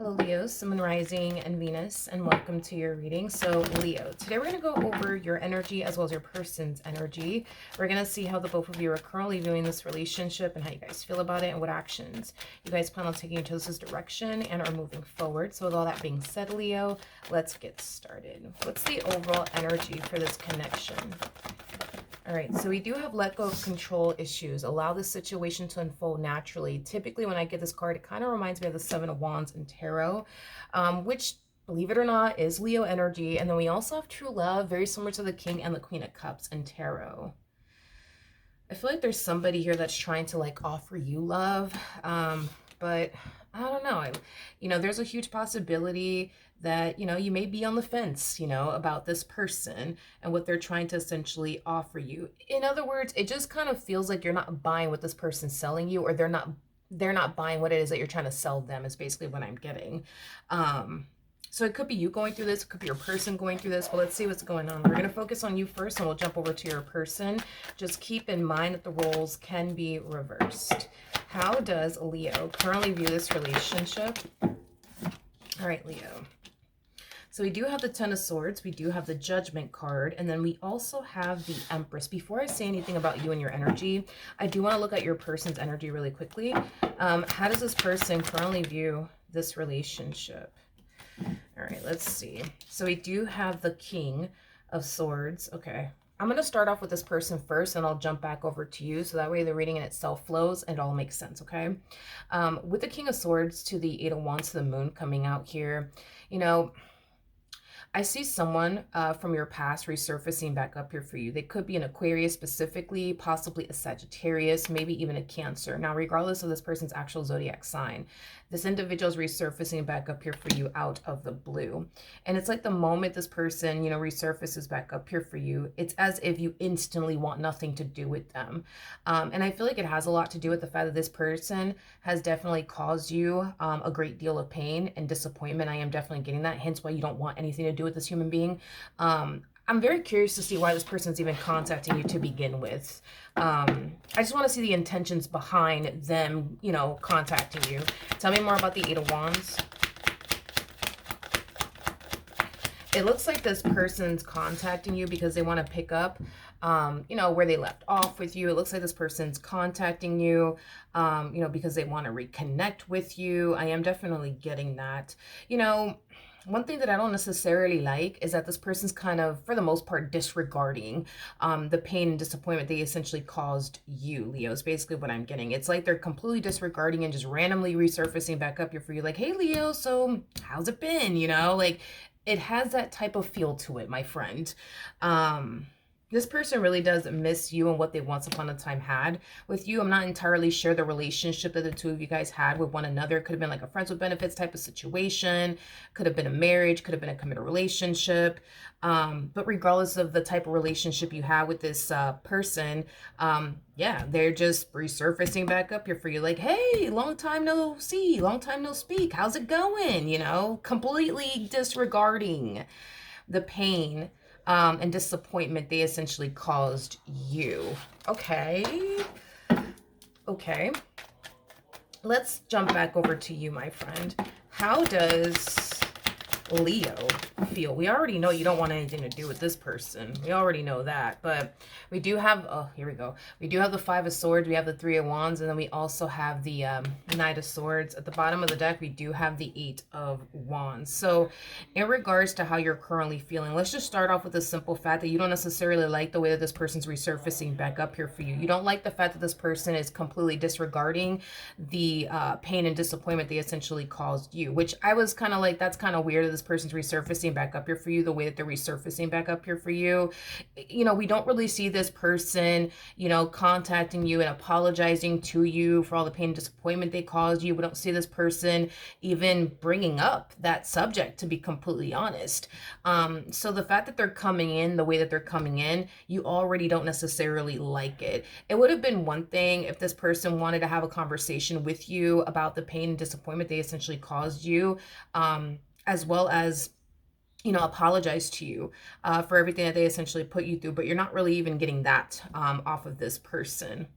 Hello Leo, Sun, Moon, Rising, and Venus, and welcome to your reading. So Leo, today we're going to go over your energy as well as your person's energy. We're going to see how the both of you are currently viewing this relationship and how you guys feel about it and what actions you guys plan on taking into this direction and are moving forward. So with all that being said, Leo, let's get started. What's the overall energy for this connection? All right, so we do have let go of control issues. Allow the situation to unfold naturally. Typically, when I get this card, it kind of reminds me of the Seven of Wands in Tarot, which, believe it or not, is Leo energy. And then we also have true love, very similar to the King and the Queen of Cups in Tarot. I feel like there's somebody here that's trying to like offer you love, but I don't know. There's a huge possibility that, you may be on the fence, about this person and what they're trying to essentially offer you. In other words, it just kind of feels like you're not buying what this person's selling you, or they're not buying what it is that you're trying to sell them, is basically what I'm getting. So it could be you going through this, it could be your person going through this, but let's see what's going on. We're going to focus on you first, and we'll jump over to your person. Just keep in mind that the roles can be reversed. How does Leo currently view this relationship? All right, Leo. So we do have the Ten of Swords, we do have the Judgment card, and then we also have the Empress. Before I say anything about you and your energy, I do want to look at your person's energy really quickly. How does this person currently view this relationship? All right, let's see. So we do have the King of Swords. Okay, I'm going to start off with this person first, and I'll jump back over to you, so that way the reading in itself flows and it all makes sense, okay? With the King of Swords to the Eight of Wands to the Moon coming out here, I see someone from your past resurfacing back up here for you. They could be an Aquarius specifically, possibly a Sagittarius, maybe even a Cancer. Now, regardless of this person's actual zodiac sign, this individual is resurfacing back up here for you out of the blue. And it's like the moment this person, resurfaces back up here for you, it's as if you instantly want nothing to do with them. And I feel like it has a lot to do with the fact that this person has definitely caused you a great deal of pain and disappointment. I am definitely getting that, hence why you don't want anything to do with this human being. I'm very curious to see why this person's even contacting you to begin with. I just want to see the intentions behind them, contacting you. Tell me more about the Eight of Wands. It looks like this person's contacting you because they want to pick up, where they left off with you. It looks like this person's contacting you, because they want to reconnect with you. I am definitely getting that. One thing that I don't necessarily like is that this person's kind of, for the most part, disregarding the pain and disappointment they essentially caused you, Leo, is basically what I'm getting. It's like they're completely disregarding and just randomly resurfacing back up here for you. Like, hey, Leo, so how's it been? It has that type of feel to it, my friend. This person really does miss you and what they once upon a time had with you. I'm not entirely sure the relationship that the two of you guys had with one another. Could have been like a friends with benefits type of situation. Could have been a marriage. Could have been a committed relationship. But regardless of the type of relationship you have with this person, yeah, they're just resurfacing back up here for you. Like, hey, long time no see, long time no speak. How's it going? Completely disregarding the pain and disappointment they essentially caused you. Okay. Let's jump back over to you, my friend. How does Leo feel? We already know you don't want anything to do with this person. We already know that. But we do have, here we go. We do have the Five of Swords. We have the Three of Wands. And then we also have the Knight of Swords. At the bottom of the deck, we do have the Eight of Wands. So in regards to how you're currently feeling, let's just start off with the simple fact that you don't necessarily like the way that this person's resurfacing back up here for you. You don't like the fact that this person is completely disregarding the pain and disappointment they essentially caused you, which I was kind of like, that's kind of weird that this person's resurfacing back up here for you the way that they're resurfacing back up here for you. We don't really see this person, contacting you and apologizing to you for all the pain and disappointment they caused you. We don't see this person even bringing up that subject, to be completely honest. So the fact that they're coming in the way that they're coming in, you already don't necessarily like it. It would have been one thing if this person wanted to have a conversation with you about the pain and disappointment they essentially caused you, as well as apologize to you for everything that they essentially put you through, but you're not really even getting that off of this person.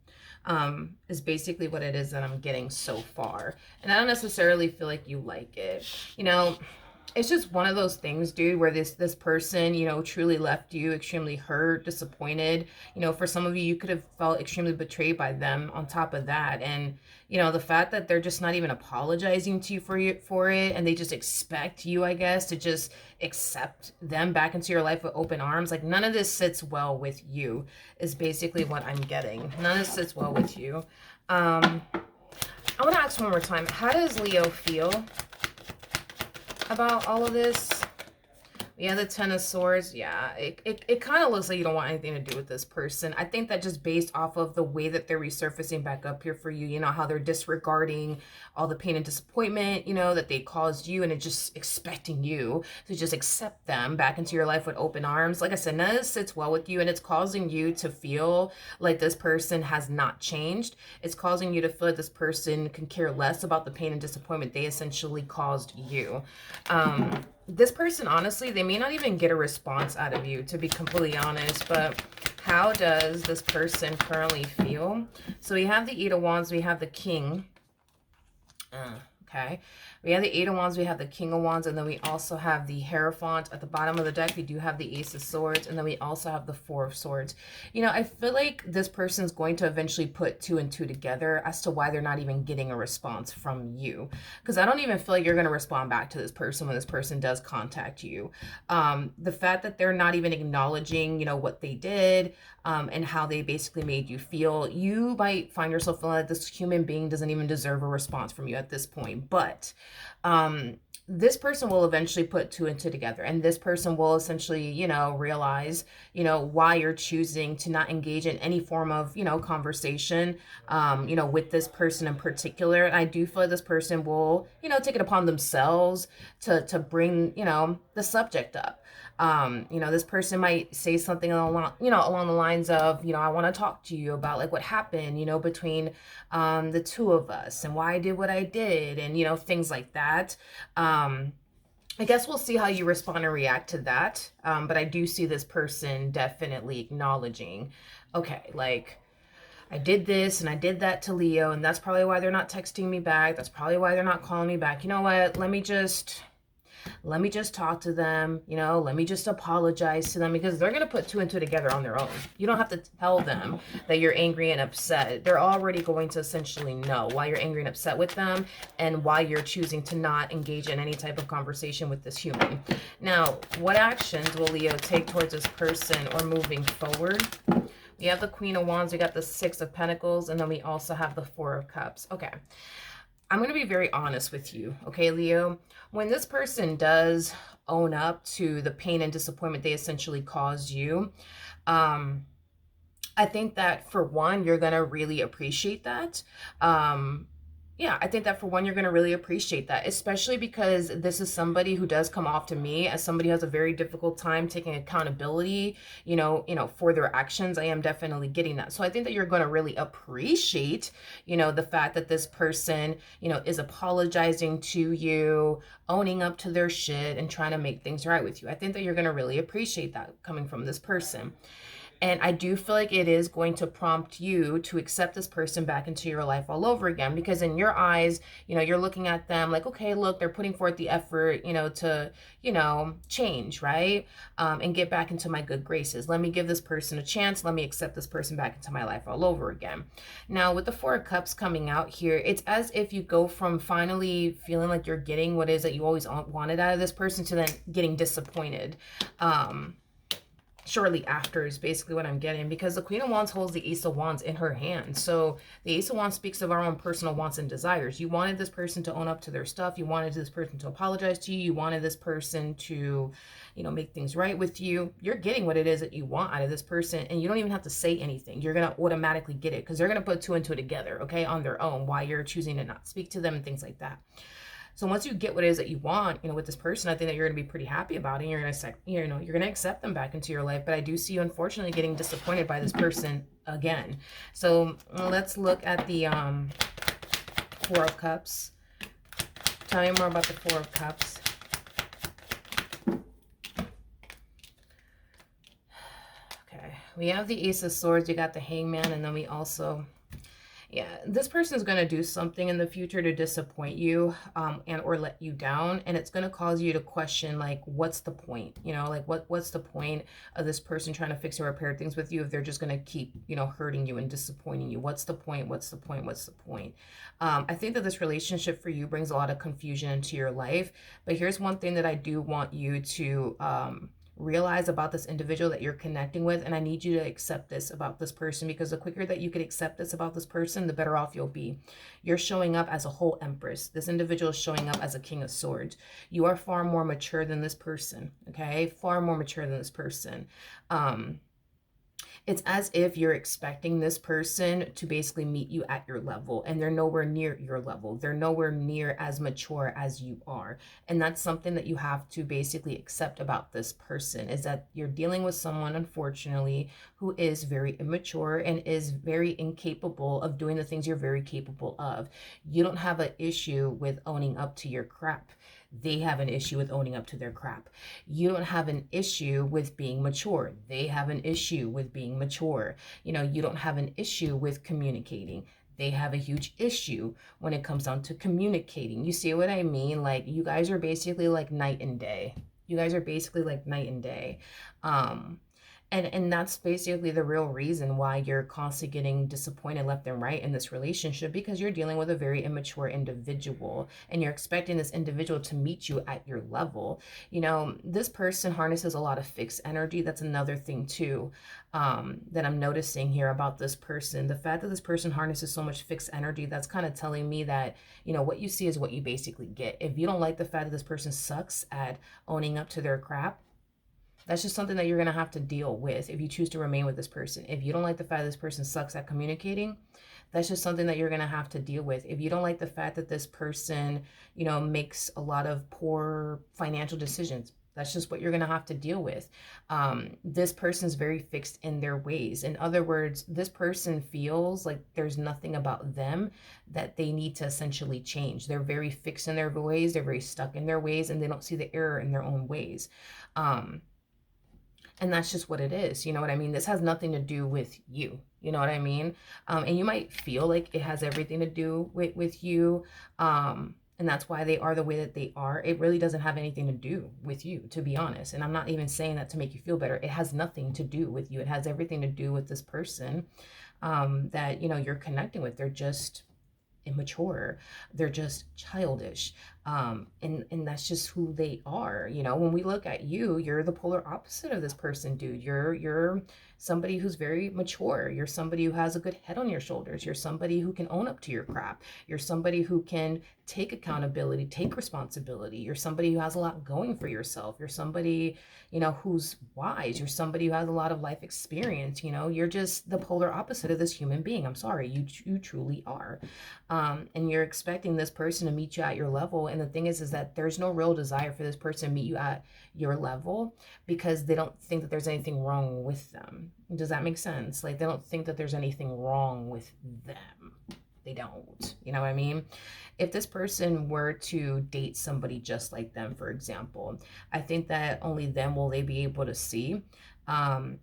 is basically what it is that I'm getting so far. And I don't necessarily feel like you like it. You know, it's just one of those things, dude, where this person, you know, truly left you extremely hurt, disappointed. You know, for some of you, you could have felt extremely betrayed by them on top of that. And, you know, the fact that they're just not even apologizing to you for it, and they just expect you, I guess, to just accept them back into your life with open arms. Like, none of this sits well with you, is basically what I'm getting. None of this sits well with you. I want to ask one more time, how does Leo feel about all of this? Yeah, the Ten of Swords. Yeah, it kind of looks like you don't want anything to do with this person. I think that just based off of the way that they're resurfacing back up here for you, you know, how they're disregarding all the pain and disappointment, you know, that they caused you, and it's just expecting you to just accept them back into your life with open arms. Like I said, none of this sits well with you, and it's causing you to feel like this person has not changed. It's causing you to feel like this person can care less about the pain and disappointment they essentially caused you. This person, honestly, they may not even get a response out of you, to be completely honest, but how does this person currently feel? So we have the Eight of Wands, we have the King. Okay. We have the Eight of Wands, we have the King of Wands, and then we also have the Hierophant. At the bottom of the deck, we do have the Ace of Swords, and then we also have the Four of Swords. You know, I feel like this person's going to eventually put two and two together as to why they're not even getting a response from you. Because I don't even feel like you're going to respond back to this person when this person does contact you. The fact that they're not even acknowledging, you know, what they did, and how they basically made you feel, you might find yourself feeling like this human being doesn't even deserve a response from you at this point. But this person will eventually put two and two together, and this person will essentially, you know, realize, you know, why you're choosing to not engage in any form of, you know, conversation, you know, with this person in particular. And I do feel like this person will, you know, take it upon themselves to bring, you know, the subject up. You know, this person might say something along, you know, along the lines of, you know, I want to talk to you about like what happened, you know, between the two of us, and why I did what I did, and, you know, things like that. I guess we'll see how you respond and react to that. But I do see this person definitely acknowledging, okay, like, I did this and I did that to Leo, and that's probably why they're not texting me back. That's probably why they're not calling me back. You know what? Let me just talk to them, you know, let me just apologize to them, because they're going to put two and two together on their own. You don't have to tell them that you're angry and upset. They're already going to essentially know why you're angry and upset with them, and why you're choosing to not engage in any type of conversation with this human. Now, what actions will Leo take towards this person or moving forward? We have the Queen of Wands, we got the Six of Pentacles, and then we also have the Four of Cups. Okay. I'm going to be very honest with you, okay, Leo? When this person does own up to the pain and disappointment they essentially caused you, I think that, for one, you're going to really appreciate that. Yeah, I think that, for one, you're going to really appreciate that, especially because this is somebody who does come off to me as somebody who has a very difficult time taking accountability, you know, for their actions. I am definitely getting that. So I think that you're going to really appreciate, you know, the fact that this person, you know, is apologizing to you, owning up to their shit, and trying to make things right with you. I think that you're going to really appreciate that coming from this person. And I do feel like it is going to prompt you to accept this person back into your life all over again, because in your eyes, you know, you're looking at them like, okay, look, they're putting forth the effort, you know, to, you know, change, right? And get back into my good graces. Let me give this person a chance. Let me accept this person back into my life all over again. Now, with the Four of Cups coming out here, it's as if you go from finally feeling like you're getting what it is that you always wanted out of this person to then getting disappointed. Shortly after is basically what I'm getting, because the Queen of Wands holds the Ace of Wands in her hand. So the Ace of Wands speaks of our own personal wants and desires. You wanted this person to own up to their stuff. You wanted this person to apologize to you. You wanted this person to, you know, make things right with you. You're getting what it is that you want out of this person, and you don't even have to say anything. You're going to automatically get it, because they're going to put two and two together, okay, on their own, why you're choosing to not speak to them and things like that. So once you get what it is that you want, you know, with this person, I think that you're going to be pretty happy about it. And you're going to, you know, you're going to accept them back into your life. But I do see you, unfortunately, getting disappointed by this person again. So let's look at the Four of Cups. Tell me more about the Four of Cups. Okay, we have the Ace of Swords. You got the Hangman, and then we also Yeah, this person is going to do something in the future to disappoint you, and or let you down, and it's going to cause you to question, like, what's the point? You know, like what's the point of this person trying to fix or repair things with you if they're just going to keep, you know, hurting you and disappointing you? What's the point? What's the point? What's the point? I think that this relationship for you brings a lot of confusion into your life, but here's one thing that I do want you to realize about this individual that you're connecting with, and I need you to accept this about this person, because the quicker that you can accept this about this person, the better off you'll be. You're showing up as a whole empress. This individual is showing up as a king of swords. You are far more mature than this person, okay? Far more mature than this person. It's as if you're expecting this person to basically meet you at your level, and they're nowhere near your level. They're nowhere near as mature as you are. And that's something that you have to basically accept about this person, is that you're dealing with someone, unfortunately, who is very immature and is very incapable of doing the things you're very capable of. You don't have an issue with owning up to your crap. They have an issue with owning up to their crap. You don't have an issue with being mature. They have an issue with being mature. You know, you don't have an issue with communicating. They have a huge issue when it comes down to communicating. You see what I mean? Like, you guys are basically like night and day. You guys are basically like night and day. And that's basically the real reason why you're constantly getting disappointed left and right in this relationship, because you're dealing with a very immature individual and you're expecting this individual to meet you at your level. You know, this person harnesses a lot of fixed energy. That's another thing too, that I'm noticing here about this person. The fact that this person harnesses so much fixed energy, that's kind of telling me that, you know, what you see is what you basically get. If you don't like the fact that this person sucks at owning up to their crap, that's just something that you're going to have to deal with if you choose to remain with this person. If you don't like the fact that this person sucks at communicating, that's just something that you're going to have to deal with. If you don't like the fact that this person, you know, makes a lot of poor financial decisions, that's just what you're going to have to deal with. This person's very fixed in their ways. In other words, this person feels like there's nothing about them that they need to essentially change. They're very fixed in their ways. They're very stuck in their ways, and they don't see the error in their own ways. And that's just what it is. You know what I mean? This has nothing to do with you. You know what I mean? And you might feel like it has everything to do with you. And that's why they are the way that they are. It really doesn't have anything to do with you, to be honest. And I'm not even saying that to make you feel better. It has nothing to do with you. It has everything to do with this person that, you know, you're connecting with. They're just immature. They're just childish. And that's just who they are. You know, when we look at you, you're the polar opposite of this person, dude. You're somebody who's very mature. You're somebody who has a good head on your shoulders. You're somebody who can own up to your crap. You're somebody who can take accountability, take responsibility. You're somebody who has a lot going for yourself. You're somebody, you know, who's wise. You're somebody who has a lot of life experience. You know, you're just the polar opposite of this human being. I'm sorry, you truly are. And you're expecting this person to meet you at your level. And the thing is that there's no real desire for this person to meet you at your level, because they don't think that there's anything wrong with them. Does that make sense? Like, they don't think that there's anything wrong with them. They don't. You know what I mean? If this person were to date somebody just like them, for example, I think that only then will they be able to see. I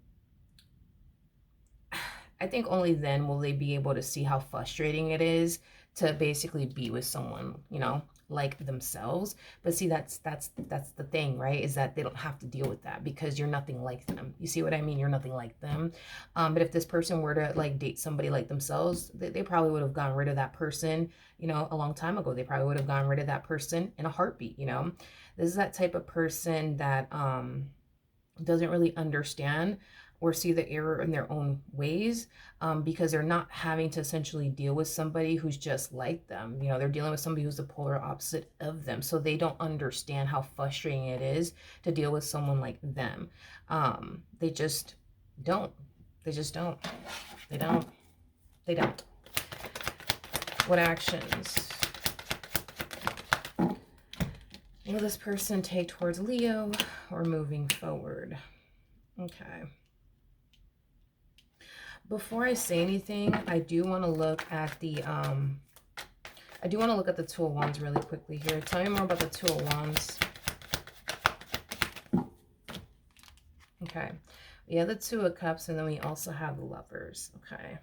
think only then will they be able to see how frustrating it is to basically be with someone, you know, like themselves. But see, that's the thing, right? Is that they don't have to deal with that because you're nothing like them. You see what I mean? You're nothing like them. But if this person were to like date somebody like themselves, they probably would have gotten rid of that person, you know, a long time ago. They probably would have gotten rid of that person in a heartbeat, you know. This is that type of person that doesn't really understand or see the error in their own ways, because they're not having to essentially deal with somebody who's just like them. You know, they're dealing with somebody who's the polar opposite of them. So they don't understand how frustrating it is to deal with someone like them. They just don't. They just don't. They don't. They don't. What actions will this person take towards Leo or moving forward? Okay. Before I say anything, I do want to look at the Two of Wands really quickly here. Tell me more about the Two of Wands. Okay. We have the Two of Cups, and then we also have the Lovers. Okay.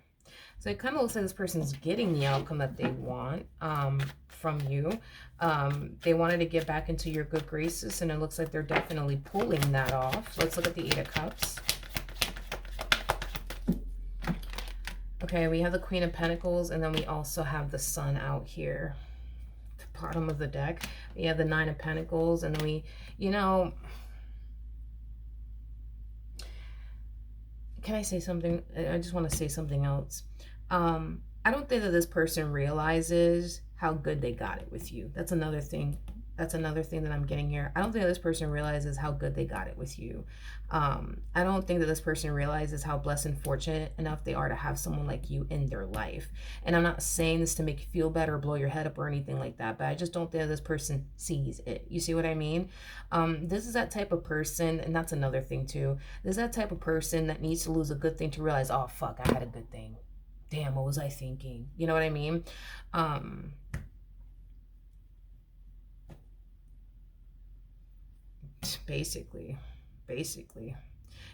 So it kind of looks like this person's getting the outcome that they want from you. They wanted to get back into your good graces, and it looks like they're definitely pulling that off. Let's look at the Eight of Cups. Okay, we have the Queen of Pentacles, and then we also have the Sun out here. The bottom of the deck. We have the Nine of Pentacles, and then we, you know... Can I say something? I just want to say something else. I don't think that this person realizes how good they got it with you. That's another thing. That's another thing that I'm getting here. I don't think that this person realizes how good they got it with you. I don't think that this person realizes how blessed and fortunate enough they are to have someone like you in their life. And I'm not saying this to make you feel better or blow your head up or anything like that, but I just don't think that this person sees it. You see what I mean? This is that type of person, and that's another thing too. This is that type of person that needs to lose a good thing to realize, oh, fuck, I had a good thing. Damn, what was I thinking? You know what I mean? Basically.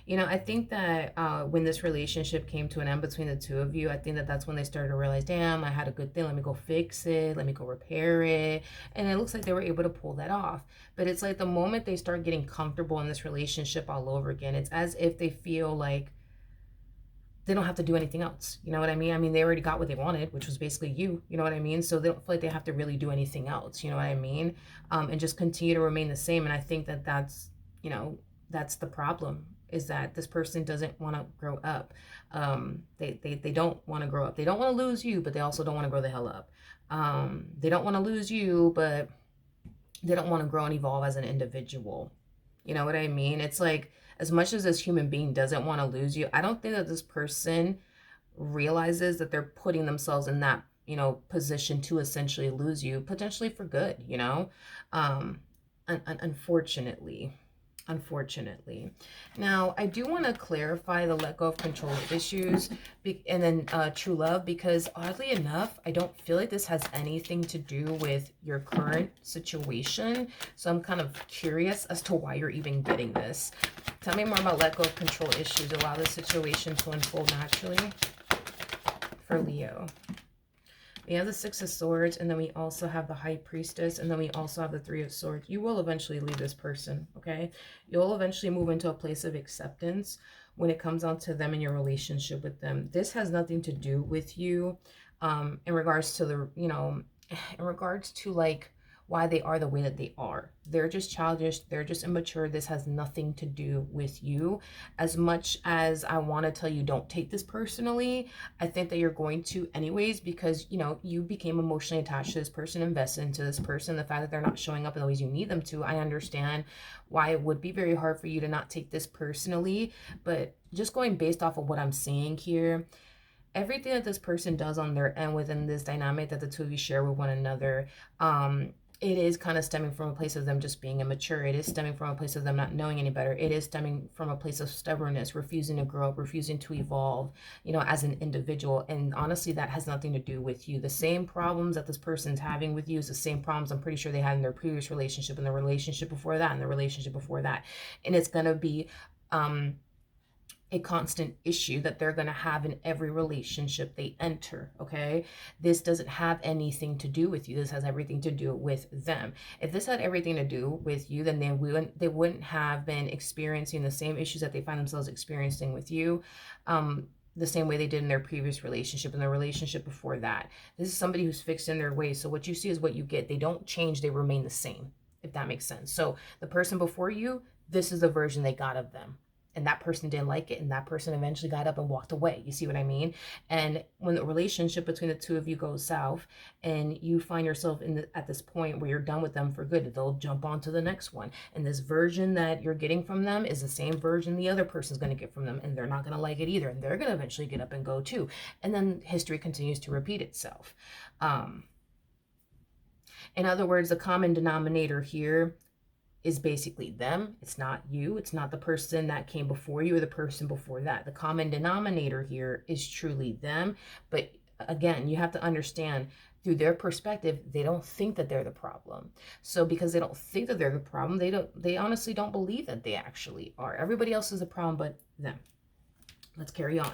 You know, I think that when this relationship came to an end between the two of you, I think that that's when they started to realize, damn, I had a good thing. Let me go fix it. Let me go repair it. And it looks like they were able to pull that off. But it's like the moment they start getting comfortable in this relationship all over again, it's as if they feel like they don't have to do anything else. You know what I mean? I mean, they already got what they wanted, which was basically you. You know what I mean? So they don't feel like they have to really do anything else. You know what I mean? And just continue to remain the same. And I think that that's, you know, that's the problem, is that this person doesn't want to grow up. They don't want to grow up. They don't want to lose you, but they also don't want to grow the hell up. They don't want to lose you, but they don't want to grow and evolve as an individual. You know what I mean? It's like, as much as this human being doesn't want to lose you, I don't think that this person realizes that they're putting themselves in that, you know, position to essentially lose you, potentially for good, you know? Unfortunately. Now, I do want to clarify the let go of control issues and then true love, because oddly enough, I don't feel like this has anything to do with your current situation. So I'm kind of curious as to why you're even getting this. Tell me more about let go of control issues. Allow the situation to unfold naturally for Leo. We have the Six of Swords, and then we also have the High Priestess, and then we also have the Three of Swords. You will eventually leave this person, okay? You'll eventually move into a place of acceptance when it comes down to them and your relationship with them. This has nothing to do with you in regards to the, you know, in regards to like why they are the way that they are. They're just childish. They're just immature. This has nothing to do with you. As much as I want to tell you don't take this personally, I think that you're going to anyways, because, you know, you became emotionally attached to this person, invested into this person. The fact that they're not showing up in the ways you need them to, I understand why it would be very hard for you to not take this personally. But just going based off of what I'm seeing here, everything that this person does on their end within this dynamic that the two of you share with one another, it is kind of stemming from a place of them just being immature. It is stemming from a place of them not knowing any better. It is stemming from a place of stubbornness, refusing to grow up, refusing to evolve, you know, as an individual. And honestly, that has nothing to do with you. The same problems that this person's having with you is the same problems I'm pretty sure they had in their previous relationship, and the relationship before that, and the relationship before that. And it's going to be a constant issue that they're going to have in every relationship they enter, okay? This doesn't have anything to do with you. This has everything to do with them. If this had everything to do with you, then they wouldn't have been experiencing the same issues that they find themselves experiencing with you, the same way they did in their previous relationship and their relationship before that. This is somebody who's fixed in their ways. So what you see is what you get. They don't change. They remain the same, if that makes sense. So the person before you, this is the version they got of them. And that person didn't like it, and that person eventually got up and walked away. You see what I mean? And when the relationship between the two of you goes south, and you find yourself at this point where you're done with them for good, they'll jump on to the next one. And this version that you're getting from them is the same version the other person's going to get from them, and they're not going to like it either. And they're going to eventually get up and go too. And then history continues to repeat itself. In other words, the common denominator here is basically them. It's not you. It's not the person that came before you or the person before that. The common denominator here is truly them. But again, you have to understand, through their perspective, they don't think that they're the problem. So because they don't think that they're the problem, they honestly don't believe that they actually are. Everybody else is a problem but them. Let's carry on.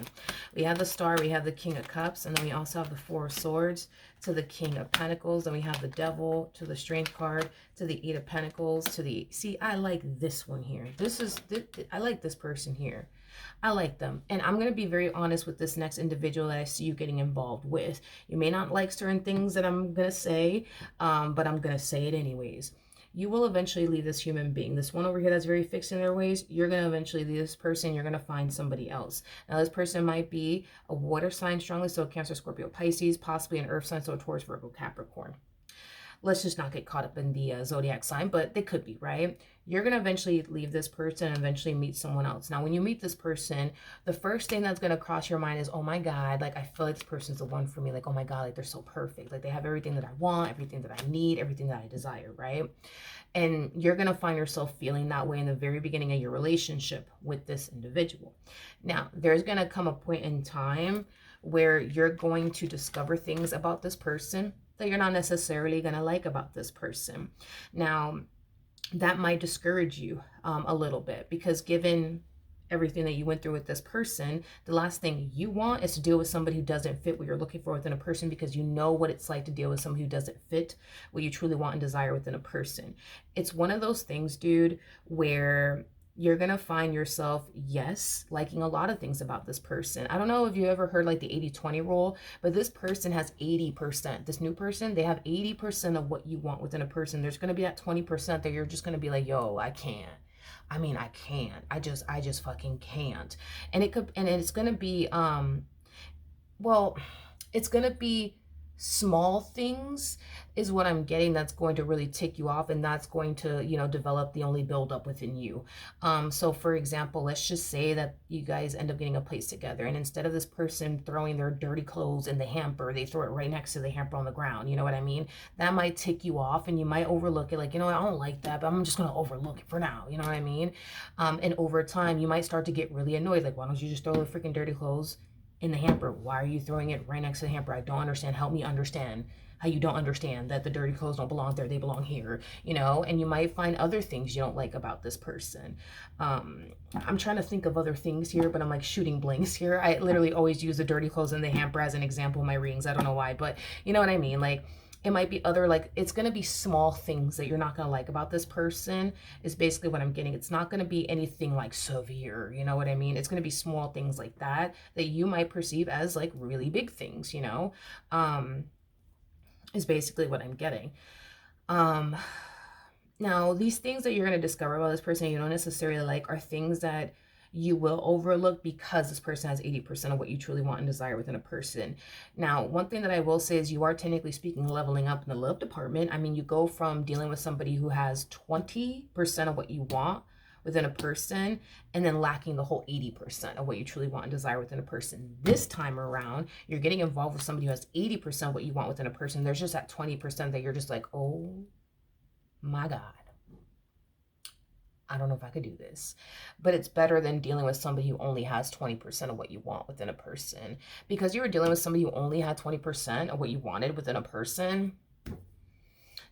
We have the Star, we have the King of Cups, and then we also have the Four of Swords to the King of Pentacles. Then we have the Devil to the Strength card, to the Eight of Pentacles, to the... See, I like this one here. I like this person here. I like them. And I'm going to be very honest with this next individual that I see you getting involved with. You may not like certain things that I'm going to say, but I'm going to say it anyways. You will eventually leave this human being. This one over here that's very fixed in their ways, you're going to eventually leave this person. You're going to find somebody else. Now, this person might be a water sign strongly, so Cancer, Scorpio, Pisces, possibly an earth sign, so Taurus, Virgo, Capricorn. Let's just not get caught up in the zodiac sign, but they could be, right? You're going to eventually leave this person and eventually meet someone else. Now, when you meet this person, the first thing that's going to cross your mind is, oh my God, like, I feel like this person's the one for me. Like, oh my God, like, they're so perfect. Like, they have everything that I want, everything that I need, everything that I desire, right? And you're going to find yourself feeling that way in the very beginning of your relationship with this individual. Now, there's going to come a point in time where you're going to discover things about this person that you're not necessarily going to like about this person. Now, that might discourage you a little bit, because given everything that you went through with this person, the last thing you want is to deal with somebody who doesn't fit what you're looking for within a person, because you know what it's like to deal with somebody who doesn't fit what you truly want and desire within a person. It's one of those things, dude, where you're going to find yourself, yes, liking a lot of things about this person. I don't know if you ever heard like the 80-20 rule, but this person has 80%. This new person, they have 80% of what you want within a person. There's going to be that 20% that you're just going to be like, yo, I can't. I mean, I can't. I just fucking can't. And it's going to be, well, it's going to be small things is what I'm getting, that's going to really tick you off, and that's going to, you know, develop the only buildup within you. So for example, let's just say that you guys end up getting a place together, and instead of this person throwing their dirty clothes in the hamper, they throw it right next to the hamper on the ground. You know what I mean? That might tick you off, and you might overlook it, like, you know, I don't like that, but I'm just gonna overlook it for now. You know what I mean? And over time, you might start to get really annoyed, like, why don't you just throw the freaking dirty clothes in the hamper? Why are you throwing it right next to the hamper? I don't understand. Help me understand how you don't understand that the dirty clothes don't belong there. They belong here, you know? And you might find other things you don't like about this person. I'm trying to think of other things here, but I'm like shooting blanks here. I literally always use the dirty clothes in the hamper as an example in my readings. I don't know why, but you know what I mean? Like, it might be other, like, it's going to be small things that you're not going to like about this person is basically what I'm getting. It's not going to be anything like severe, you know what I mean? It's going to be small things like that that you might perceive as like really big things, you know, is basically what I'm getting. Now, these things that you're going to discover about this person you don't necessarily like are things that you will overlook because this person has 80% of what you truly want and desire within a person. Now, one thing that I will say is you are technically speaking leveling up in the love department. I mean, you go from dealing with somebody who has 20% of what you want within a person and then lacking the whole 80% of what you truly want and desire within a person. This time around, you're getting involved with somebody who has 80% of what you want within a person. There's just that 20% that you're just like, oh my God, I don't know if I could do this. But it's better than dealing with somebody who only has 20% of what you want within a person. Because you were dealing with somebody who only had 20% of what you wanted within a person.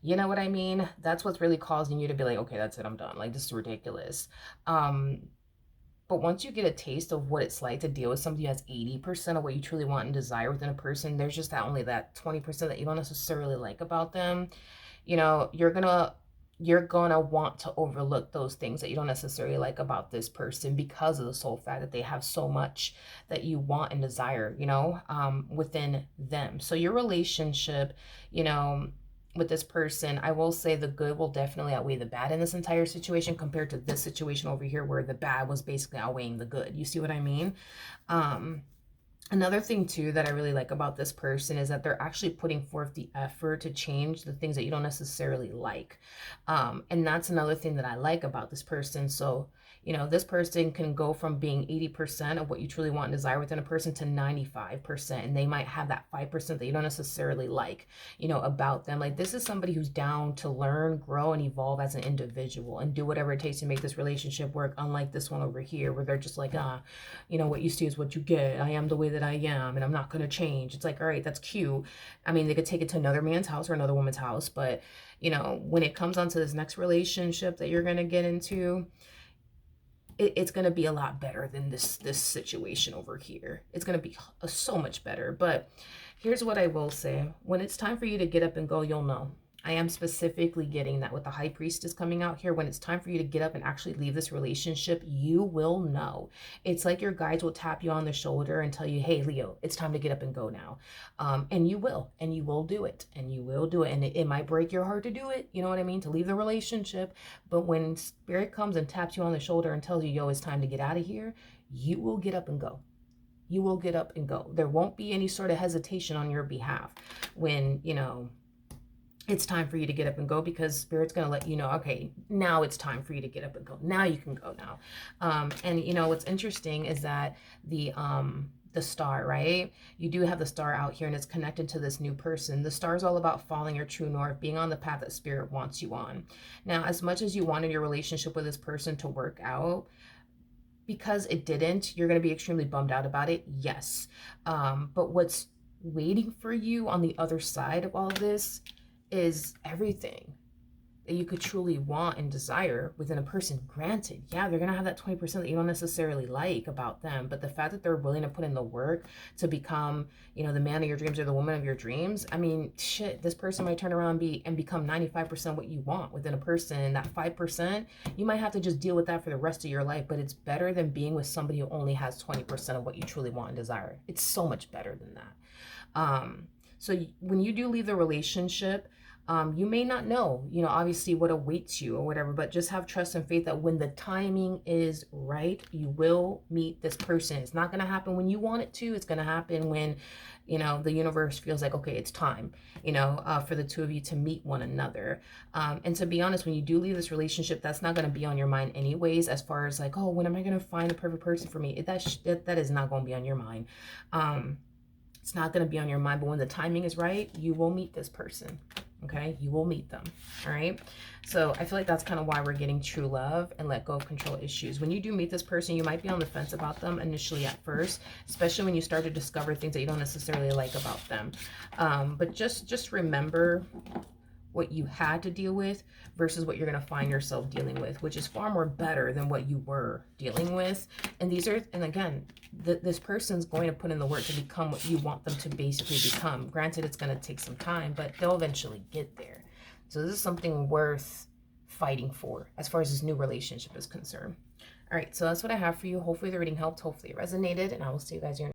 You know what I mean? That's what's really causing you to be like, okay, that's it, I'm done. Like, this is ridiculous. But once you get a taste of what it's like to deal with somebody who has 80% of what you truly want and desire within a person, there's just that only that 20% that you don't necessarily like about them. You know, you're gonna want to overlook those things that you don't necessarily like about this person because of the sole fact that they have so much that you want and desire, you know, within them. So your relationship, you know, with this person, I will say the good will definitely outweigh the bad in this entire situation compared to this situation over here where the bad was basically outweighing the good. You see what I mean? Another thing too that I really like about this person is that they're actually putting forth the effort to change the things that you don't necessarily like. And that's another thing that I like about this person. So, you know, this person can go from being 80% of what you truly want and desire within a person to 95%. And they might have that 5% that you don't necessarily like, you know, about them. Like, this is somebody who's down to learn, grow, and evolve as an individual and do whatever it takes to make this relationship work. Unlike this one over here where they're just like, you know, what you see is what you get. I am the way that I am and I'm not going to change. It's like, all right, that's cute. I mean, they could take it to another man's house or another woman's house. But, you know, when it comes onto this next relationship that you're going to get into, it's going to be a lot better than this situation over here. It's going to be so much better. But here's what I will say. When it's time for you to get up and go, you'll know. I am specifically getting that with the High Priestess coming out here. When it's time for you to get up and actually leave this relationship, you will know. It's like your guides will tap you on the shoulder and tell you, hey, Leo, it's time to get up and go now. And you will do it, and you will do it. And it might break your heart to do it, you know what I mean, to leave the relationship. But when Spirit comes and taps you on the shoulder and tells you, yo, it's time to get out of here, you will get up and go. You will get up and go. There won't be any sort of hesitation on your behalf when, you know, it's time for you to get up and go, because Spirit's going to let you know, okay, now it's time for you to get up and go. Now you can go now. And you know, what's interesting is that the star, right? You do have the star out here, and it's connected to this new person. The star is all about following your true north, being on the path that Spirit wants you on. Now, as much as you wanted your relationship with this person to work out, because it didn't, you're going to be extremely bummed out about it. Yes. But what's waiting for you on the other side of all this is everything that you could truly want and desire within a person. Granted, yeah, they're gonna have that 20% that you don't necessarily like about them, but the fact that they're willing to put in the work to become, you know, the man of your dreams or the woman of your dreams, I mean, shit, this person might turn around and become 95% what you want within a person. And that 5%, you might have to just deal with that for the rest of your life, but it's better than being with somebody who only has 20% of what you truly want and desire. It's so much better than that. So when you do leave the relationship, you may not know, you know, obviously what awaits you or whatever, but just have trust and faith that when the timing is right, you will meet this person. It's not going to happen when you want it to. It's going to happen when, you know, the universe feels like, okay, it's time, you know, for the two of you to meet one another. And to be honest, when you do leave this relationship, that's not going to be on your mind anyways, as far as like, oh, when am I going to find the perfect person for me? That is not going to be on your mind. It's not going to be on your mind, but when the timing is right, you will meet this person. Okay, you will meet them. All right, so I feel like that's kind of why we're getting true love and let go of control issues. When you do meet this person, you might be on the fence about them initially at first, especially when you start to discover things that you don't necessarily like about them. But just remember what you had to deal with versus what you're going to find yourself dealing with, which is far more better than what you were dealing with. And again, this person's going to put in the work to become what you want them to basically become. Granted, it's going to take some time, but they'll eventually get there. So this is something worth fighting for as far as this new relationship is concerned. All right, so that's what I have for you. Hopefully the reading helped. Hopefully it resonated, and I will see you guys here.